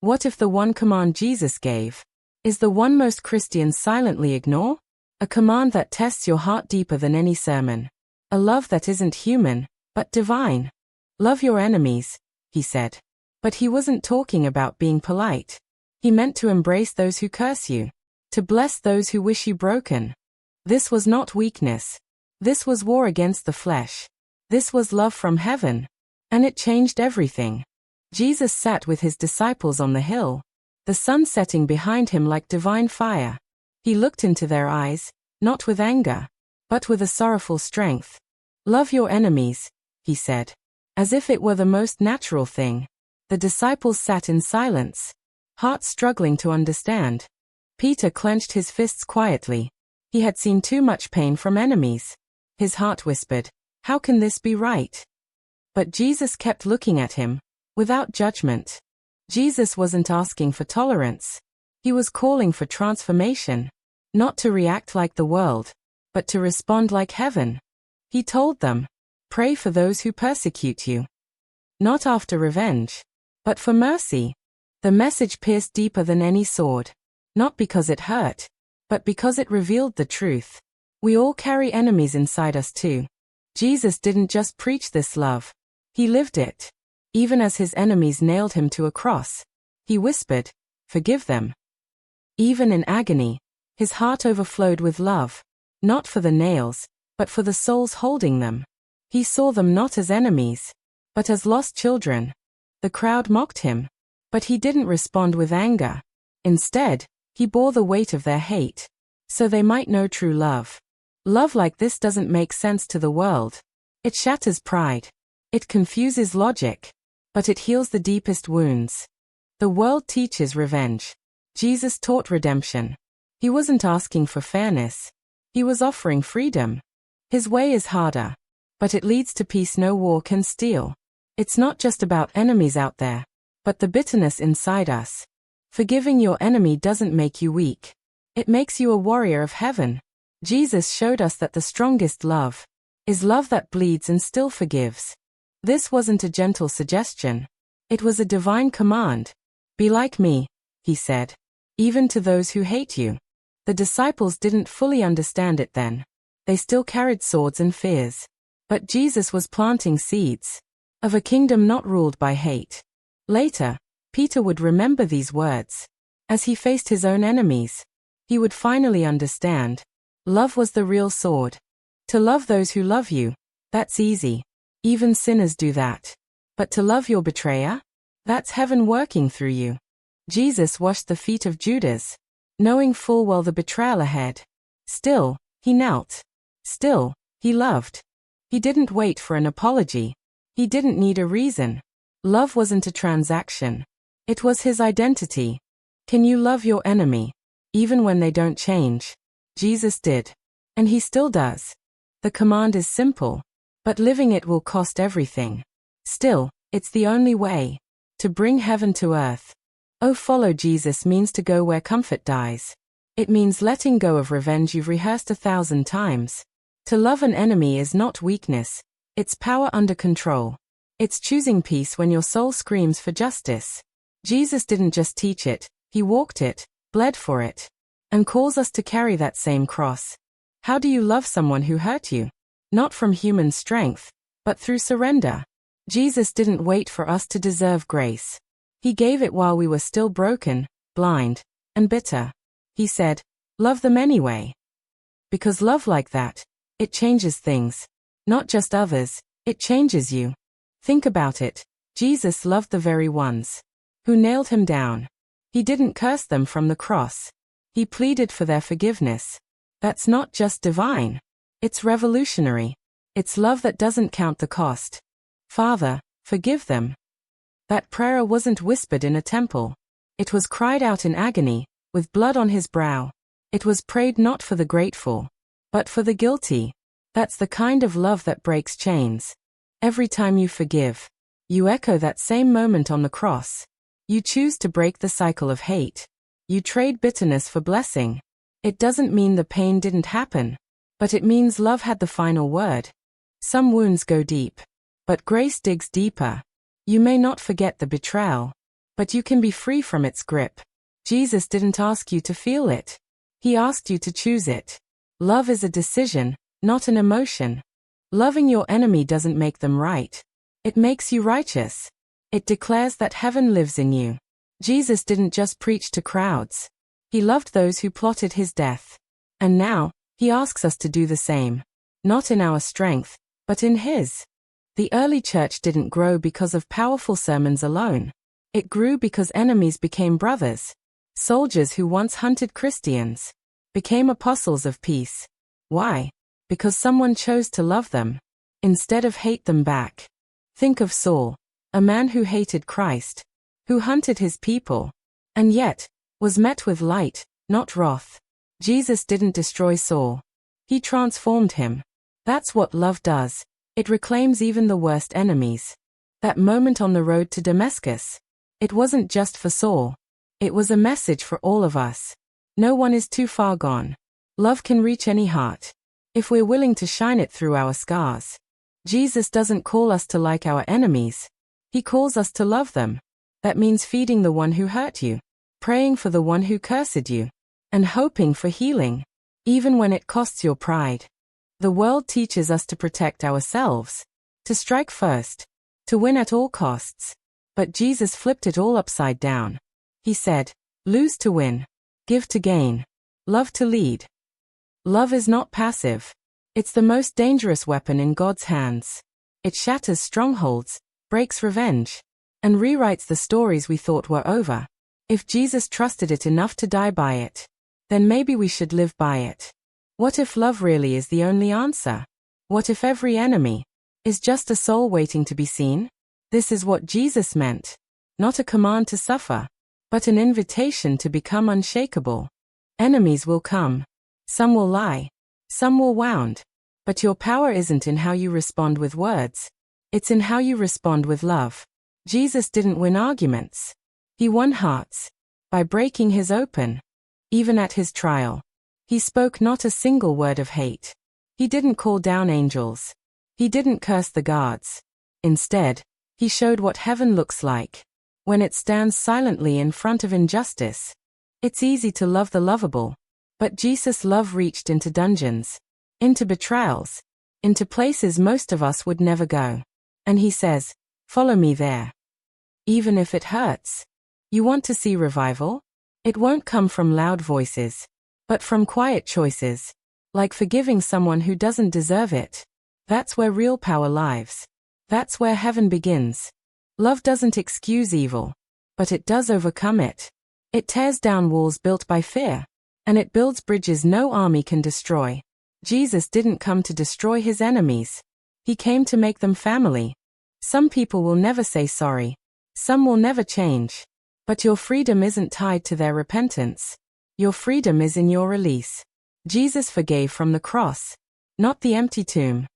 What if the one command Jesus gave is the one most Christians silently ignore? A command that tests your heart deeper than any sermon. A love that isn't human, but divine. Love your enemies, he said. But he wasn't talking about being polite. He meant to embrace those who curse you, to bless those who wish you broken. This was not weakness. This was war against the flesh. This was love from heaven. And it changed everything. Jesus sat with his disciples on the hill, the sun setting behind him like divine fire. He looked into their eyes, not with anger, but with a sorrowful strength. Love your enemies, he said, as if it were the most natural thing. The disciples sat in silence, hearts struggling to understand. Peter clenched his fists quietly. He had seen too much pain from enemies. His heart whispered, "How can this be right?" But Jesus kept looking at him, without judgment. Jesus wasn't asking for tolerance. He was calling for transformation. Not to react like the world, but to respond like heaven. He told them, "Pray for those who persecute you." Not after revenge, but for mercy. The message pierced deeper than any sword. Not because it hurt, but because it revealed the truth. We all carry enemies inside us too. Jesus didn't just preach this love. He lived it. Even as his enemies nailed him to a cross, he whispered, "Forgive them." Even in agony, his heart overflowed with love, not for the nails, but for the souls holding them. He saw them not as enemies, but as lost children. The crowd mocked him, but he didn't respond with anger. Instead, he bore the weight of their hate, so they might know true love. Love like this doesn't make sense to the world. It shatters pride. It confuses logic. But it heals the deepest wounds. The world teaches revenge. Jesus taught redemption. He wasn't asking for fairness. He was offering freedom. His way is harder, but it leads to peace no war can steal. It's not just about enemies out there, but the bitterness inside us. Forgiving your enemy doesn't make you weak. It makes you a warrior of heaven. Jesus showed us that the strongest love is love that bleeds and still forgives. This wasn't a gentle suggestion. It was a divine command. Be like me, he said, even to those who hate you. The disciples didn't fully understand it then. They still carried swords and fears. But Jesus was planting seeds of a kingdom not ruled by hate. Later, Peter would remember these words. As he faced his own enemies, he would finally understand. Love was the real sword. To love those who love you, that's easy. Even sinners do that. But to love your betrayer? That's heaven working through you. Jesus washed the feet of Judas, knowing full well the betrayal ahead. Still, he knelt. Still, he loved. He didn't wait for an apology. He didn't need a reason. Love wasn't a transaction. It was his identity. Can you love your enemy, even when they don't change? Jesus did. And he still does. The command is simple, but living it will cost everything. Still, it's the only way to bring heaven to earth. Oh, follow Jesus means to go where comfort dies. It means letting go of revenge you've rehearsed 1,000 times. To love an enemy is not weakness, it's power under control. It's choosing peace when your soul screams for justice. Jesus didn't just teach it, he walked it, bled for it, and calls us to carry that same cross. How do you love someone who hurt you? Not from human strength, but through surrender. Jesus didn't wait for us to deserve grace. He gave it while we were still broken, blind, and bitter. He said, "Love them anyway." Because love like that, it changes things. Not just others, it changes you. Think about it. Jesus loved the very ones who nailed him down. He didn't curse them from the cross. He pleaded for their forgiveness. That's not just divine. It's revolutionary. It's love that doesn't count the cost. Father, forgive them. That prayer wasn't whispered in a temple. It was cried out in agony, with blood on his brow. It was prayed not for the grateful, but for the guilty. That's the kind of love that breaks chains. Every time you forgive, you echo that same moment on the cross. You choose to break the cycle of hate. You trade bitterness for blessing. It doesn't mean the pain didn't happen, but it means love had the final word. Some wounds go deep, but grace digs deeper. You may not forget the betrayal, but you can be free from its grip. Jesus didn't ask you to feel it. He asked you to choose it. Love is a decision, not an emotion. Loving your enemy doesn't make them right. It makes you righteous. It declares that heaven lives in you. Jesus didn't just preach to crowds. He loved those who plotted his death. And now, he asks us to do the same. Not in our strength, but in his. The early church didn't grow because of powerful sermons alone. It grew because enemies became brothers. Soldiers who once hunted Christians became apostles of peace. Why? Because someone chose to love them instead of hate them back. Think of Saul, a man who hated Christ, who hunted his people, and yet was met with light, not wrath. Jesus didn't destroy Saul. He transformed him. That's what love does. It reclaims even the worst enemies. That moment on the road to Damascus, it wasn't just for Saul. It was a message for all of us. No one is too far gone. Love can reach any heart, if we're willing to shine it through our scars. Jesus doesn't call us to like our enemies. He calls us to love them. That means feeding the one who hurt you, praying for the one who cursed you, and hoping for healing, even when it costs your pride. The world teaches us to protect ourselves, to strike first, to win at all costs. But Jesus flipped it all upside down. He said, lose to win, give to gain, love to lead. Love is not passive. It's the most dangerous weapon in God's hands. It shatters strongholds, breaks revenge, and rewrites the stories we thought were over. If Jesus trusted it enough to die by it, then maybe we should live by it. What if love really is the only answer? What if every enemy is just a soul waiting to be seen? This is what Jesus meant. Not a command to suffer, but an invitation to become unshakable. Enemies will come. Some will lie. Some will wound. But your power isn't in how you respond with words. It's in how you respond with love. Jesus didn't win arguments. He won hearts. By breaking his open. Even at his trial. He spoke not a single word of hate. He didn't call down angels. He didn't curse the guards. Instead, he showed what heaven looks like. When it stands silently in front of injustice. It's easy to love the lovable. But Jesus' love reached into dungeons. Into betrayals. Into places most of us would never go. And he says, follow me there. Even if it hurts. You want to see revival? It won't come from loud voices. But from quiet choices. Like forgiving someone who doesn't deserve it. That's where real power lives. That's where heaven begins. Love doesn't excuse evil. But it does overcome it. It tears down walls built by fear. And it builds bridges no army can destroy. Jesus didn't come to destroy his enemies. He came to make them family. Some people will never say sorry. Some will never change. But your freedom isn't tied to their repentance. Your freedom is in your release. Jesus forgave from the cross, not the empty tomb.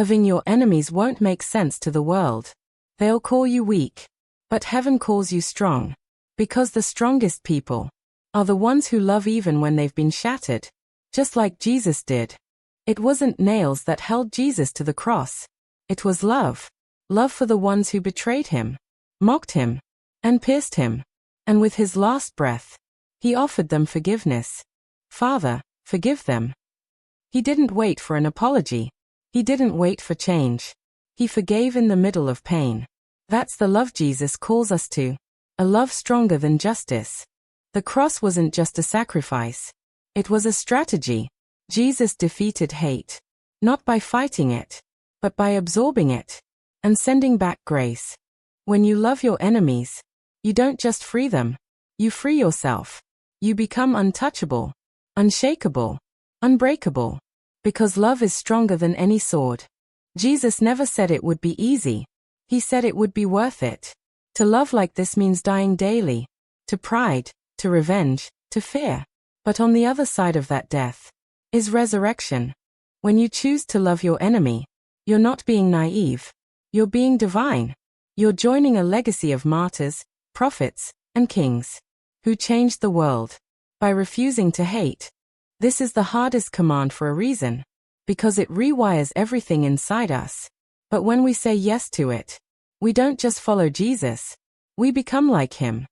Loving your enemies won't make sense to the world. They'll call you weak. But heaven calls you strong. Because the strongest people are the ones who love even when they've been shattered. Just like Jesus did. It wasn't nails that held Jesus to the cross. It was love. Love for the ones who betrayed him, mocked him, and pierced him. And with his last breath, he offered them forgiveness. Father, forgive them. He didn't wait for an apology. He didn't wait for change. He forgave in the middle of pain. That's the love Jesus calls us to. A love stronger than justice. The cross wasn't just a sacrifice. It was a strategy. Jesus defeated hate. Not by fighting it, but by absorbing it. And sending back grace. When you love your enemies, you don't just free them. You free yourself. You become untouchable, unshakable, unbreakable. Because love is stronger than any sword. Jesus never said it would be easy. He said it would be worth it. To love like this means dying daily. To pride, to revenge, to fear. But on the other side of that death is resurrection. When you choose to love your enemy, you're not being naive. You're being divine. You're joining a legacy of martyrs, prophets, and kings who changed the world by refusing to hate. This is the hardest command for a reason, because it rewires everything inside us. But when we say yes to it, we don't just follow Jesus. We become like him.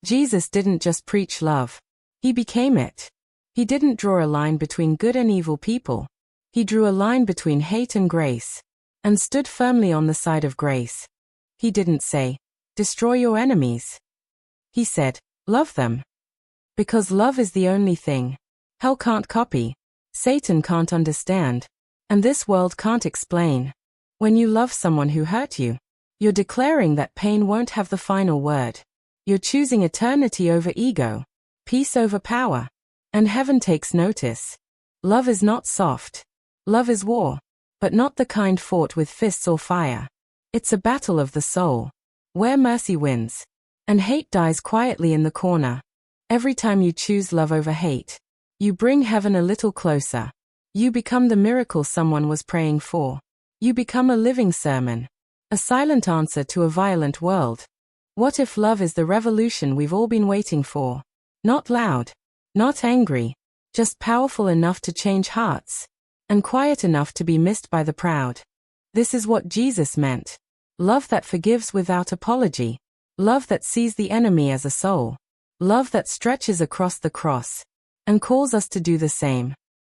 Jesus didn't just preach love. He became it. He didn't draw a line between good and evil people. He drew a line between hate and grace, and stood firmly on the side of grace. He didn't say, destroy your enemies. He said, love them. Because love is the only thing hell can't copy, Satan can't understand, and this world can't explain. When you love someone who hurt you, you're declaring that pain won't have the final word. You're choosing eternity over ego, peace over power, and heaven takes notice. Love is not soft. Love is war, but not the kind fought with fists or fire. It's a battle of the soul, where mercy wins, and hate dies quietly in the corner. Every time you choose love over hate, you bring heaven a little closer. You become the miracle someone was praying for. You become a living sermon, a silent answer to a violent world. What if love is the revolution we've all been waiting for? Not loud, not angry, just powerful enough to change hearts, and quiet enough to be missed by the proud. This is what Jesus meant. Love that forgives without apology. Love that sees the enemy as a soul. Love that stretches across the cross and calls us to do the same.